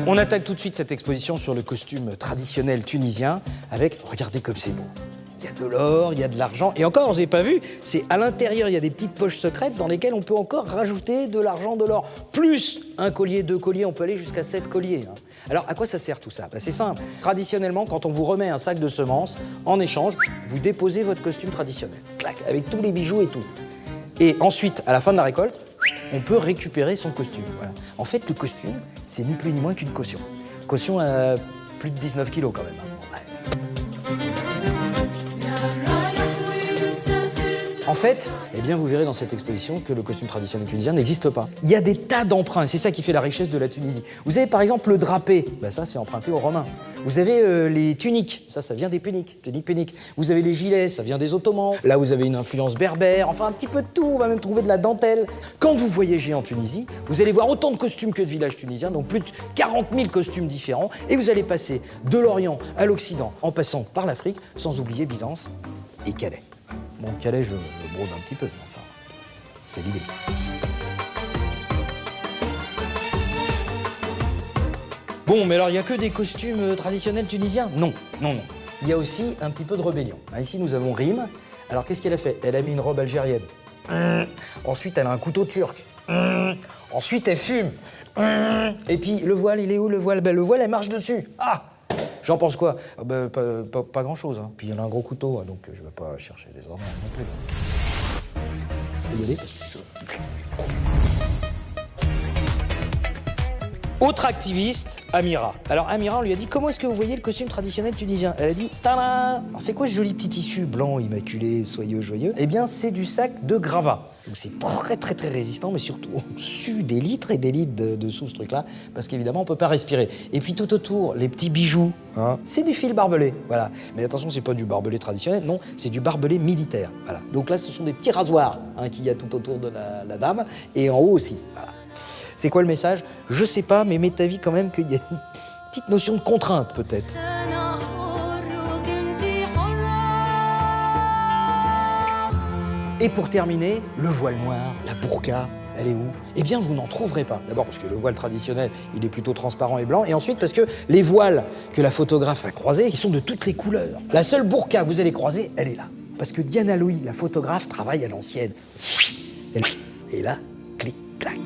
On attaque tout de suite cette exposition sur le costume traditionnel tunisien avec, regardez comme c'est beau. Il y a de l'or, il y a de l'argent, et encore, vous n'avez pas vu, c'est à l'intérieur, il y a des petites poches secrètes dans lesquelles on peut encore rajouter de l'argent, de l'or. Plus un collier, 2 colliers, on peut aller jusqu'à 7 colliers. Alors, à quoi ça sert tout ça? C'est simple. Traditionnellement, quand on vous remet un sac de semences, en échange, vous déposez votre costume traditionnel. Clac, avec tous les bijoux et tout. Et ensuite, à la fin de la récolte, on peut récupérer son costume. Voilà. En fait, le costume, c'est ni plus ni moins qu'une caution. Caution à plus de 19 kilos quand même. Ouais. En fait, eh bien, vous verrez dans cette exposition que le costume traditionnel tunisien n'existe pas. Il y a des tas d'emprunts, et c'est ça qui fait la richesse de la Tunisie. Vous avez par exemple le drapé, ça c'est emprunté aux Romains. Vous avez les tuniques, ça vient des puniques, puniques. Vous avez les gilets, ça vient des Ottomans. Là, vous avez une influence berbère, enfin un petit peu de tout, on va même trouver de la dentelle. Quand vous voyagez en Tunisie, vous allez voir autant de costumes que de villages tunisiens, donc plus de 40 000 costumes différents, et vous allez passer de l'Orient à l'Occident, en passant par l'Afrique, sans oublier Byzance et Calais. Bon, Calais, je me brode un petit peu, mais enfin, c'est l'idée. Bon, mais alors, il n'y a que des costumes traditionnels tunisiens? Non, non, non. Il y a aussi un petit peu de rébellion. Ici, nous avons Rime. Alors, qu'est-ce qu'elle a fait? Elle a mis une robe algérienne. Ensuite, elle a un couteau turc. Ensuite, elle fume. Et puis, le voile, il est où, le voile? Le voile, elle marche dessus. Ah! J'en pense quoi? Pas grand-chose. Puis il y en a un gros couteau, donc je ne vais pas chercher les ornements non plus. Je vais y aller parce que Autre activiste, Amira. Alors Amira, on lui a dit « Comment est-ce que vous voyez le costume traditionnel tunisien ?» Elle a dit « Tada !» Alors c'est quoi ce joli petit tissu blanc, immaculé, soyeux, joyeux? Eh bien, c'est du sac de gravat. Donc c'est très très très résistant, mais surtout on sue des litres et des litres de sous ce truc-là, parce qu'évidemment on peut pas respirer. Et puis tout autour, les petits bijoux, c'est du fil barbelé, voilà. Mais attention, c'est pas du barbelé traditionnel, non, c'est du barbelé militaire, voilà. Donc là, ce sont des petits rasoirs qu'il y a tout autour de la dame, et en haut aussi, voilà. C'est quoi le message? Je sais pas, mais mets ta vie quand même qu'il y a une petite notion de contrainte, peut-être. Et pour terminer, le voile noir, la burqa, elle est où? Eh bien, vous n'en trouverez pas. D'abord parce que le voile traditionnel, il est plutôt transparent et blanc. Et ensuite parce que les voiles que la photographe a croisés, ils sont de toutes les couleurs. La seule burqa que vous allez croiser, elle est là. Parce que Diana Louis, la photographe, travaille à l'ancienne. Et là, clic, clac.